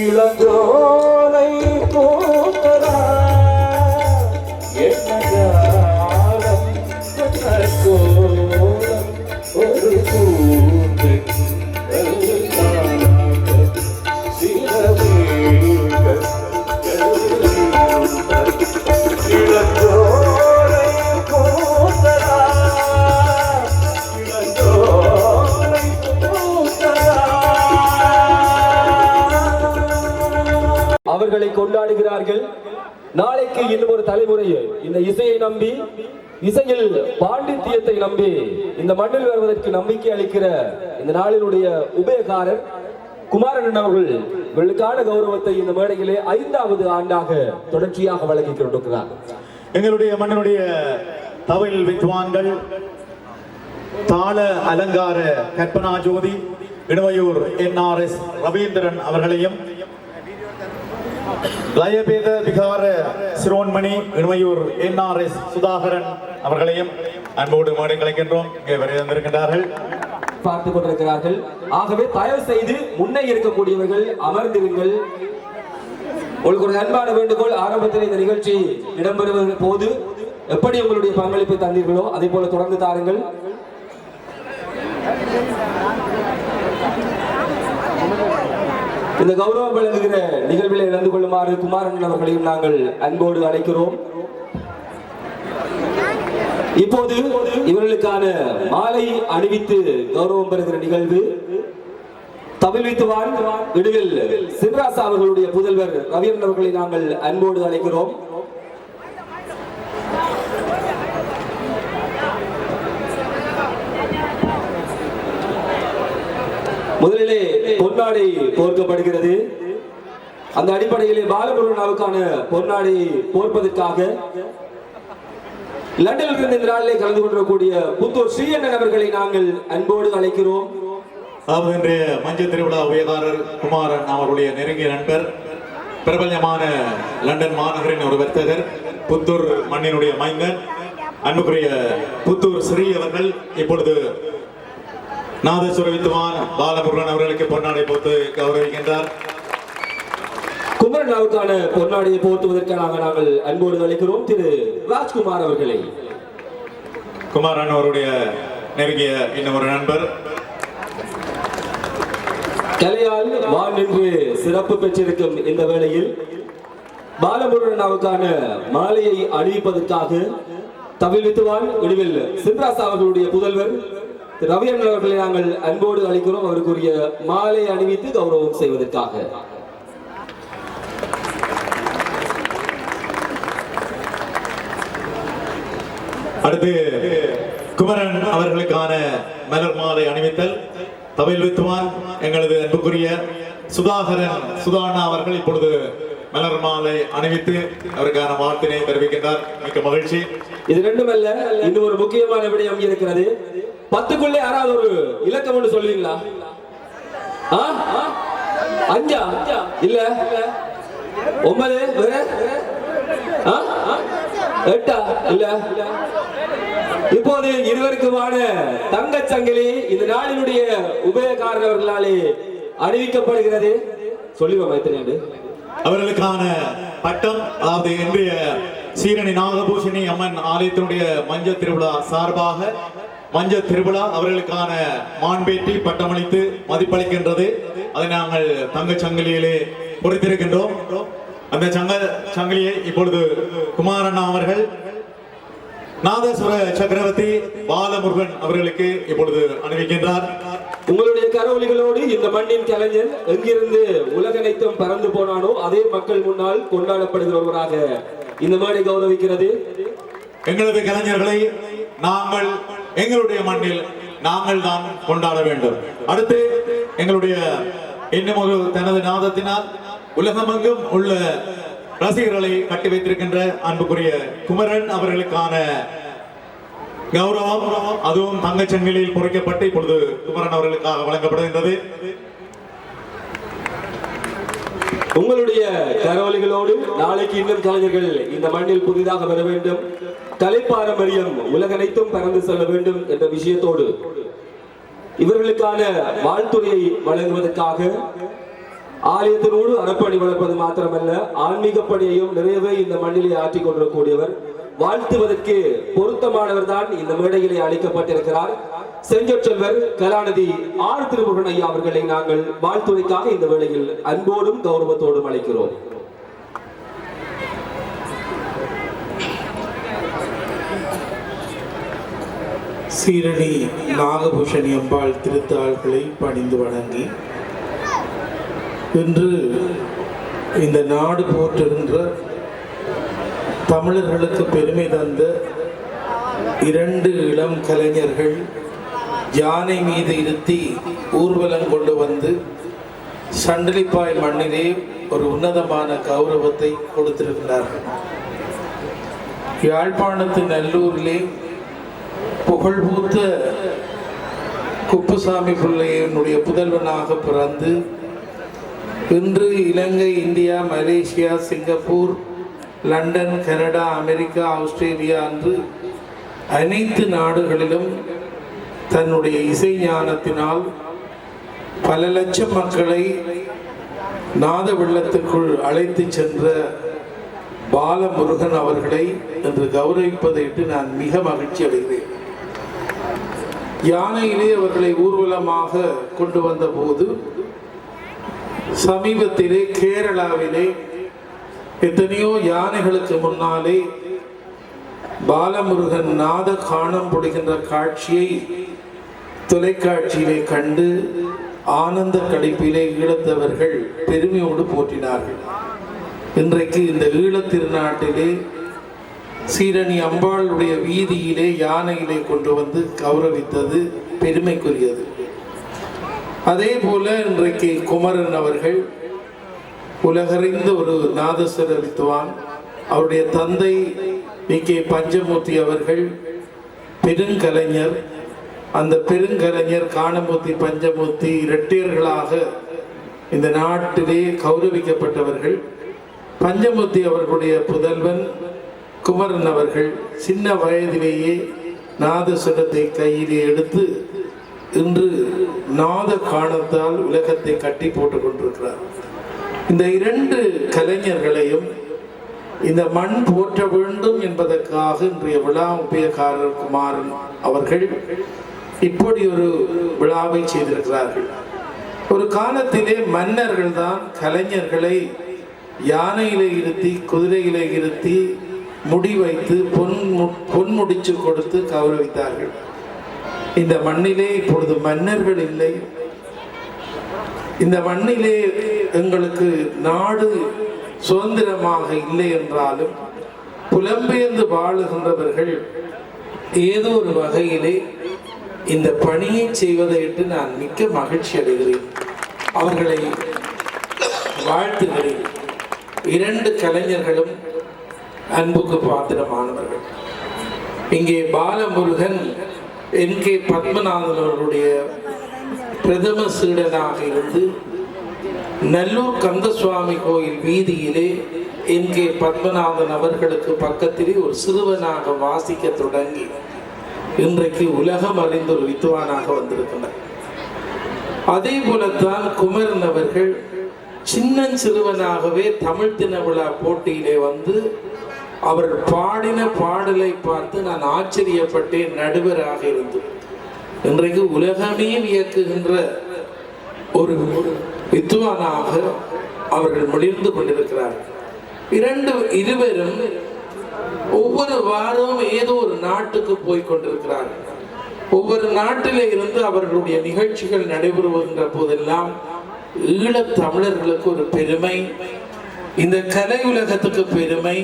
இளஞ்சோலை போகிறா என்ன காலம் ஒரு கூண்டு இளஞ்சோலை போகிறா இளஞ்சோலை போகிறா அவர்களை கொண்டாடுகிறார்கள். நாளைக்கு இன்னும் ஒரு தலைமுறை இந்த இசையை நம்பி, இசையில் பாண்டித்தியத்தை நம்பி இந்த மண்ணில் வருவதற்கு நம்பிக்கை அளிக்கிற இந்த நாளினுடைய உபயகாரர் குமாரன் அவர்களுக்கான கௌரவத்தை இந்த மேடையிலே 5வது ஆண்டாக தொடர்ச்சியாக வழங்கிக் கொண்டிருக்கிறார். எங்களுடைய மண்ணினுடைய தவில் வித்வான்கள், தாள அலங்கார கற்பனா ஜோதி இடுவையூர் NRS ரவீந்திரன் அவர்களையும், லயபேத விகார சிரோன்மணி இடுமையூர் NRS சுதாகரன் அவர்களையும் அன்போடு மேடை கலைக்கின்றோம். இங்கே வந்திருக்கின்றார்கள், பார்த்துக் கொண்டிருக்கிறார்கள். ஆகவே தயவு செய்து முன்னே இருக்கக்கூடியவர்கள் அமர்ந்திருங்கள். உங்களுக்கு ஒரு அன்பான வேண்டுகோள், ஆரம்பத்தில் இந்த நிகழ்ச்சி இடம்பெறுவதற்கு போது எப்படி உங்களுடைய பங்களிப்பை தந்தீர்களோ அதே போல தொடர்ந்து தாருங்கள். இந்த கௌரவம் வழங்குகிற நிகழ்வில் இழந்து கொள்ளுமாறு குமாரன் அவர்களையும் நாங்கள் அன்போடு அழைக்கிறோம். இப்போது இவர்களுக்கான மாலை அணிவித்து கௌரவம் பெறுகிற நிகழ்வு தமிழ் வித்துவான் இடுவில் சின்ராசா அவர்களுடைய புதல்வர் ரவீந்திரன் அவர்களை நாங்கள் அன்போடு அழைக்கிறோம். முதலிலே பொன்னாடை போர்க்கப்படுகிறது. அந்த அடிப்படையிலே பாலமுருகனாவுக்கான பொன்னாடை போர்ப்பதற்காக லண்டனில் இருந்து இந்த நாளிலே கலந்து கொண்டிருக்கக்கூடிய புத்தூர் ஸ்ரீயண்ணன் அவர்களை நாங்கள் அன்போடு அழைக்கிறோம். இன்றைய மஞ்சள் திருவிழா உபயகாரர் குமாரன் அவருடைய நெருங்கிய நண்பர், பிரபல்யமான லண்டன் மாநகரின் ஒரு வர்த்தகர், புத்தூர் மண்ணினுடைய மைந்தன், அன்புக்குரிய புத்தூர் ஸ்ரீ அவர்கள் இப்பொழுது நாதஸ்வர வித்வான் பாலமுருகன் அவர்களுக்கு பொன்னாடை போட்டு கௌரவிக்கின்றார். குமரனாவுக்கான பொன்னாடையை போர்த்துவதற்காக நாங்கள் அன்போடு அழைக்கிறோம் திரு ராஜ்குமார் அவர்களை. குமாரன் அவருடைய நெருங்கிய இன்னும் ஒரு நண்பர், கலையால் வான் நின்று சிறப்பு பெற்றிருக்கும் இந்த வேளையில் பாலமுருகனாவுக்கான மாலையை அணிவிப்பதற்காக தமிழ் வித்துவான் இடுவில் சின்ராசா அவர்களுடைய புதல்வர் ரவீந்திரன் அவர்களை நாங்கள் அன்போடு அழைக்கிறோம். அவருக்குரிய மாலை அணிவித்து கௌரவம் செய்வதற்காக அடுத்து குமரன் அவர்களுக்கான மலர் மாலை அணிவித்தல் தமிழ் வித்துவான் எங்களது அன்புக்குரிய சுதாகரன் சுதாண்ணா அவர்கள் இப்பொழுது மலர் மாலை அணிவித்து அவருக்கான வாழ்த்தினை தெரிவிக்கின்றார். மிக்க மகிழ்ச்சி. இது ரெண்டுமல்ல, இன்னும் ஒரு முக்கியமான விடயம் இருக்கிறது. 10க்குள்ளே யாராவது ஒரு இலக்கம் ஒன்று சொல்லுவீங்களா? 5 இல்ல 9 8 இல்ல. இப்போது இருவருக்குமான தங்கச் சங்கிலி இந்த நாளினுடைய உபயகாரர்களாலே அறிவிக்கப்படுகிறது. சொல்லுவோம் எத்தனை அவர்களுக்கான பட்டம், அதாவது இன்றைய சீரணி நாகபூஷணி அம்மன் ஆலயத்தினுடைய மஞ்சள் திருவிழா சார்பாக மஞ்சள் திருவிழா அவர்களுக்கான மாண்பேற்றி பட்டமளித்து மதிப்பளிக்கின்றது. அதை நாங்கள் தங்கச் சங்கிலியிலே பொறுத்திருக்கின்றோம். அந்த சங்கிலியை இப்பொழுது குமாரண்ணா அவர்கள் நாதஸ்வர சக்கரவர்த்தி பாலமுருகன் அவர்களுக்கு இப்பொழுது அணிவிக்கின்றார். உங்களுடைய கரவொலிகளோடு இந்த மண்ணின் கலைஞன் எங்கிருந்து உலகனைத்தும் பறந்து போனானோ அதே மக்கள் முன்னால் கொண்டாடப்படுகிறவராக இந்த மேடை கௌரவிக்கிறது. எங்களது கலைஞர்களை நாங்கள் எங்களுடைய மண்ணில் நாங்கள் தான் கொண்டாட வேண்டும். அடுத்து எங்களுடைய இன்னும் ஒரு தனது நாதத்தினால் உலகமெங்கும் உள்ள ரசிகர்களை கட்டி வைத்திருக்கின்ற அன்புக்குரிய குமரன் அவர்களுக்கான கௌரவம், அதுவும் தங்கச்சங்கிலியில் பொறிக்கப்பட்டு இப்பொழுது குமரன் அவர்களுக்காக வழங்கப்படுகின்றது. உங்களுடைய கரவொலிகளோடு நாளைக்கு இன்னும் கலைஞர்கள் இந்த மண்ணில் புதிதாக வர வேண்டும், கலை பாரம்பரியம் உலகனைத்தும் பறந்து செல்ல வேண்டும் என்ற விஷயத்தோடு இவர்களுக்கான வாழ்த்துறையை வழங்குவதற்காக ஆலயத்தினோடு அறப்பணி வளர்ப்பது மாத்திரமல்ல ஆன்மீக பணியையும் நிறையவே இந்த மண்ணிலே ஆற்றிக் கொண்டிருக்கக்கூடியவர், வாழ்த்துவதற்கு பொருத்தமானவர் தான் இந்த மேடையிலே அளிக்கப்பட்டிருக்கிறார். செஞ்சொற்செல்வர் கலாநிதி ஆர் திருமுருகன் ஐயா அவர்களை நாங்கள் வாழ்த்துறைக்காக இந்த வேளையில் அன்போடும் கௌரவத்தோடும் அழைக்கிறோம். சீரணி நாகபூஷணி அம்பாள் திருத்தாள்களை பணிந்து வணங்கி இன்று இந்த நாடு போற்றுகின்ற தமிழர்களுக்கு பெருமை தந்த 2 இளம் கலைஞர்கள் யானை மீது இருத்தி ஊர்வலம் கொண்டு வந்து சண்டலிப்பாய் மண்ணிலே ஒரு உன்னதமான கௌரவத்தை கொடுத்திருக்கிறார்கள். யாழ்ப்பாணத்து நல்லூரிலே புகழ்பூத்த குப்புசாமி பிள்ளையினுடைய புதல்வனாக பிறந்து இன்று Ilangai, India, Malaysia, Singapore, London, Canada, America, Australia என்று அனைத்து நாடுகளிலும் தன்னுடைய இசை ஞானத்தினால் பல லட்சம் மக்களை நாத வெள்ளத்துக்குள் அழைத்து சென்ற பாலமுருகன் அவர்களை இன்று கௌரவிப்பதையிட்டு நான் மிக மகிழ்ச்சி அடைகிறேன். யானையிலே அவர்களை ஊர்வலமாக கொண்டு வந்த போது சமீபத்திலே கேரளாவிலே எத்தனையோ யானைகளுக்கு முன்னாலே பாலமுருகன் நாத காணம் பொடுகின்ற காட்சியை தொலைக்காட்சியிலே கண்டு ஆனந்த கழிப்பிலே ஈழத்தவர்கள் பெருமையோடு போற்றினார்கள். இன்றைக்கு இந்த ஈழத் திருநாட்டிலே சீரணி அம்பாளுடைய வீதியிலே யானையிலே கொண்டு வந்து கௌரவித்தது பெருமைக்குரியது. அதே போல இன்றைக்கு குமரன் அவர்கள் உலகறிந்த ஒரு நாதஸ்வர வித்வான். அவருடைய தந்தை கே பஞ்சமூர்த்தி அவர்கள் பெருங்கலைஞர். அந்த பெருங்கலைஞர் காணமூர்த்தி, பஞ்சமூர்த்தி இரட்டையர்களாக இந்த நாட்டிலே கௌரவிக்கப்பட்டவர்கள். பஞ்சமூர்த்தி அவர்களுடைய புதல்வன் குமரன் அவர்கள் சின்ன வயதிலேயே நாதஸ்வரத்தை கையிலே எடுத்து இன்று நாத காணத்தால் உலகத்தை கட்டி போட்டுக் கொண்டிருக்கிறார். இந்த 2 கலைஞர்களையும் இந்த மண் போற்ற வேண்டும் என்பதற்காக இன்றைய விழா உபயகாரர் குமாரன் அவர்கள் இப்படி ஒரு விழாவை செய்திருக்கிறார்கள். ஒரு காலத்திலே மன்னர்கள் தான் கலைஞர்களை யானையிலே இருத்தி, குதிரையிலே இருத்தி, முடி வைத்து பொன்முடிச்சு கொடுத்து கௌரவித்தார்கள். இந்த மண்ணிலே இப்பொழுது மன்னர்கள் இல்லை. இந்த மண்ணிலே எங்களுக்கு நாடு சுதந்திரமாக இல்லை என்றாலும் புலம்பெயர்ந்து வாழுகின்றவர்கள் ஏதோ ஒரு வகையிலே இந்த பணியை செய்வதையிட்டு நான் மிக்க மகிழ்ச்சி அடைகிறேன். அவர்களை வாழ்த்துகிறேன். 2 கலைஞர்களும் அன்புக்கு பாத்திரமானவர்கள். இங்கே பாலமுருகன் கே பத்மநாதன் அவர்களுடைய பிரதம சீடனாக இருந்து நல்லூர் கந்தசுவாமி கோயில் வீதியிலே கே பத்மநாதன் அவர்களுக்கு பக்கத்திலே ஒரு சிறுவனாக வாசிக்க தொடங்கி இன்றைக்கு உலகம் அறிந்த ஒரு வித்வானாக வந்திருக்கிறார். அதே போலத்தான் குமரன் அவர்கள் சின்னஞ்சிறுவனாகவே தமிழ் தின விழா போட்டியிலே வந்து அவர் பாடின பாடலை பார்த்து நான் ஆச்சரியப்பட்டேன். நடுவராக இருந்து இன்றைக்கு உலகமே வியக்குகின்ற ஒரு வித்வானாக அவர்கள் மொழிந்து கொண்டிருக்கிறார்கள். இருவரும் ஒவ்வொரு வாரமும் ஏதோ ஒரு நாட்டுக்கு போய் கொண்டிருக்கிறார்கள். ஒவ்வொரு நாட்டிலே இருந்து அவர்களுடைய நிகழ்ச்சிகள் நடைபெறுகின்ற போதெல்லாம் ஈழத் தமிழர்களுக்கு ஒரு பெருமை, இந்த கலை உலகத்துக்கு பெருமை,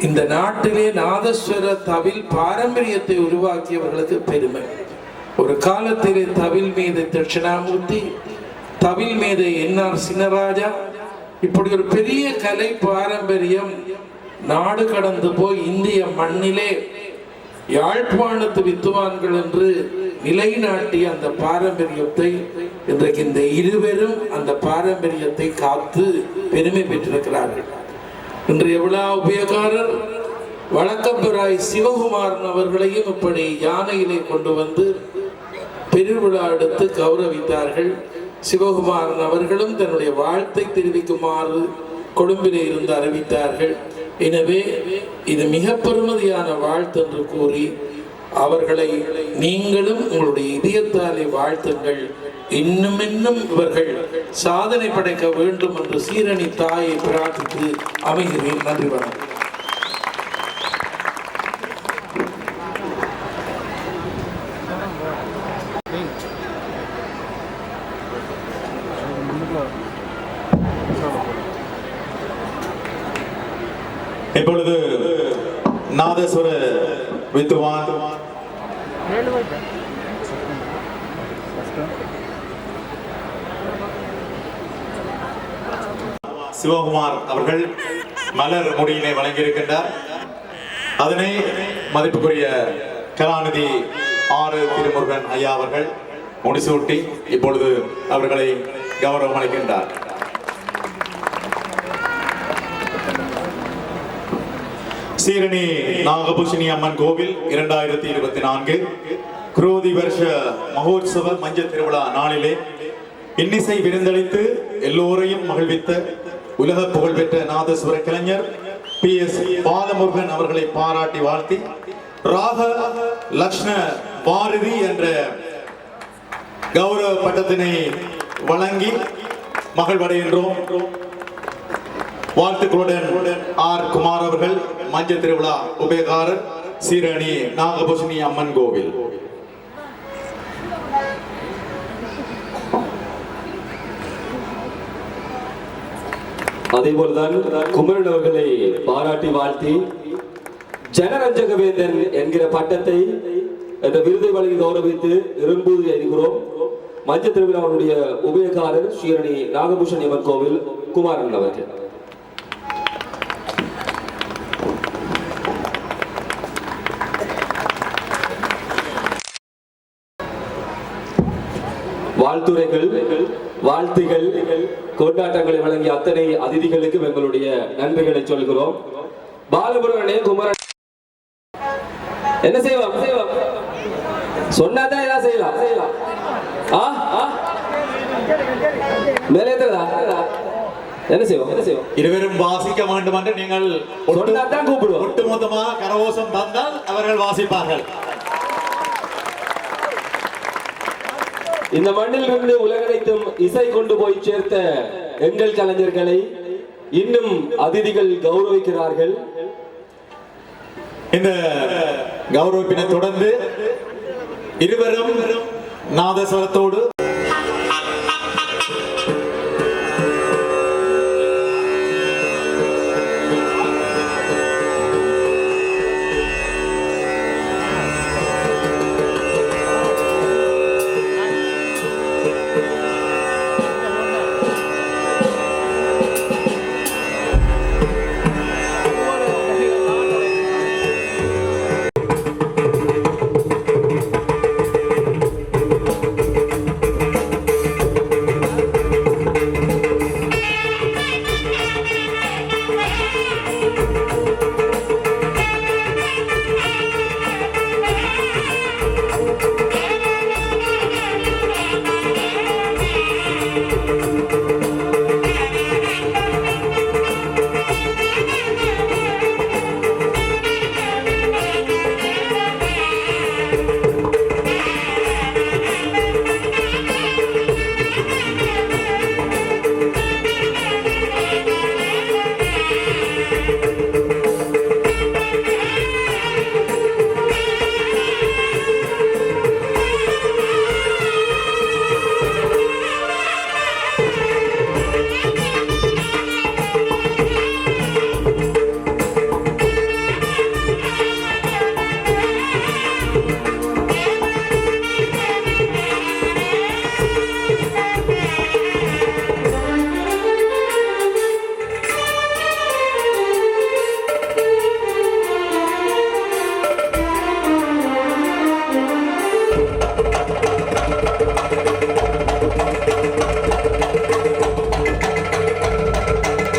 இந்த நாட்டிலே நாதஸ்வர தவில் பாரம்பரியத்தை உருவாக்கியவர்களுக்கு பெருமை. ஒரு காலத்திலே தவில் மீது தட்சிணாமூர்த்தி, தவில் மீது என்ஆர் சின்னராஜா, இப்படி ஒரு பெரிய கலை பாரம்பரியம் நாடு கடந்து போய் இந்திய மண்ணிலே யாழ்ப்பாணத்து வித்துவான்கள் என்று நிலைநாட்டிய அந்த பாரம்பரியத்தை இன்றைக்கு இந்த இருவரும் அந்த பாரம்பரியத்தை காத்து பெருமை பெற்றிருக்கிறார்கள். இன்றைய விழா உபயகாரர் வழக்கம்பராய் சிவகுமாரன் அவர்களையும் இப்படி யானையிலே கொண்டு வந்து பெருவிழா எடுத்து கௌரவித்தார்கள். சிவகுமாரன் அவர்களும் தன்னுடைய வாழ்த்தை தெரிவிக்குமாறு கொழும்பிலே இருந்து அறிவித்தார்கள். எனவே இது மிக பெருமதியான வாழ்த்து என்று கூறி அவர்களை நீங்களும் உங்களுடைய இதயத்தாலே வாழ்த்துங்கள். இன்னும் இன்னும் இவர்கள் சாதனை படைக்க வேண்டும் என்று சீரணி தாயை பிரார்த்தித்து அமைகிறேன். நன்றி வணக்கம். இப்பொழுது நாதஸ்வர வித்துவான் சிவகுமார் அவர்கள் மலர் முடியினை வழங்கியிருக்கின்றார். அதனை மதிப்புக்குரிய கலாநிதி ஆறு திருமுருகன் ஐயா அவர்கள் முடிசூட்டி இப்பொழுது அவர்களை கௌரவம் அளிக்கின்றார். சீரணி நாகபூஷணி அம்மன் கோவில் 2024 குரோதி வருஷ மகோத்சவ மஞ்சள் திருவிழா நாளிலே இன்னிசை விருந்தளித்து எல்லோரையும் மகிழ்வித்த உலக புகழ்பெற்ற நாதஸ்வர கலைஞர் PS பாலமுருகன் அவர்களை பாராட்டி வாழ்த்தி ராக லக்ஷ்ண பாரதி என்ற கௌரவ பட்டத்தினை வழங்கி மகிழ்வடைகின்றோம். வாழ்த்துக்களுடன் ஆர் குமார் அவர்கள் மஞ்சள் திருவிழா உபயகாரர் சீரணி நாகபூஷணி அம்மன் கோவில். அதே போலதான் குமரன் அவர்களை பாராட்டி வாழ்த்தி ஜனரஞ்சகவேந்தன் என்கிற பட்டத்தை என்ற விருதை வழங்கி கௌரவித்து இரும்பூதி அறிகிறோம். மஞ்சள் திருவிழாவுடைய உபயகாரர் ஸ்ரீரணி நாகபூஷணி அம்மன் கோவில் குமாரன் அவர்கள். வாழ்த்துரைகள், வாழ்த்துகள், கொண்டாட்டங்களை வழங்கிய அத்தனை அதிதிகளுக்கு எங்களுடைய நன்றிகளை சொல்கிறோம். பாலமுருகனே குமரன் என்ன செய்வோம் சொன்னாதான் ஏதாவது செய்யலாம். என்ன செய்வோம் இருவரும் வாசிக்க வேண்டும் என்று நீங்கள் சொன்னாதான் கூப்பிடுவோம். ஒட்டுமொத்தமாக கரகோஷம் தந்தால் அவர்கள் வாசிப்பார்கள். இந்த மண்ணில் இருந்து உலகனைத்தும் இசை கொண்டு போய் சேர்த்த எங்கள் கலைஞர்களை இன்னும் அதிதிகள் கௌரவிக்கிறார்கள். இந்த கௌரவிப்பினை தொடர்ந்து இருவரும் நாதஸ்வரத்தோடு